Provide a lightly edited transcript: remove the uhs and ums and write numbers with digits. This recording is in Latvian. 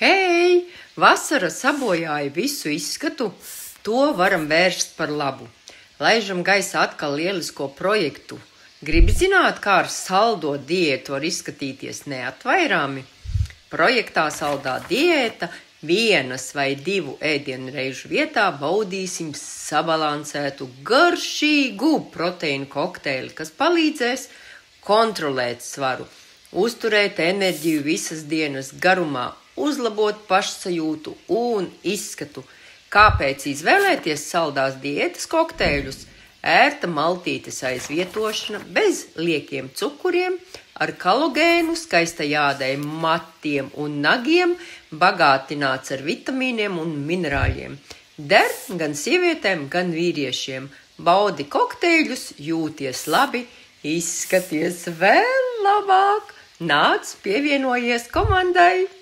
Hei, vasara sabojāja visu izskatu, to varam vērst par labu. Laižam gaisā atkal lielisko projektu. Gribi zināt, kā ar saldo diētu var izskatīties neatvairāmi? Projektā saldā diēta 1 vai 2 ēdienreižu vietā baudīsim sabalansētu, garšīgu proteīnu kokteili, kas palīdzēs kontrolēt svaru, uzturēt enerģiju visas dienas garumā, uzlabot pašsajūtu un izskatu. Kāpēc izvēlēties saldās diētas kokteļus? Ērta maltītes aizvietošana bez liekiem cukuriem, ar kolagēnu, skaista jādai matiem un nagiem, bagātināts ar vitamīniem un minerāļiem. Der gan sievietēm, gan vīriešiem. Baudi kokteļus, jūties labi, izskaties vēl labāk. Nāc, pievienojies komandai!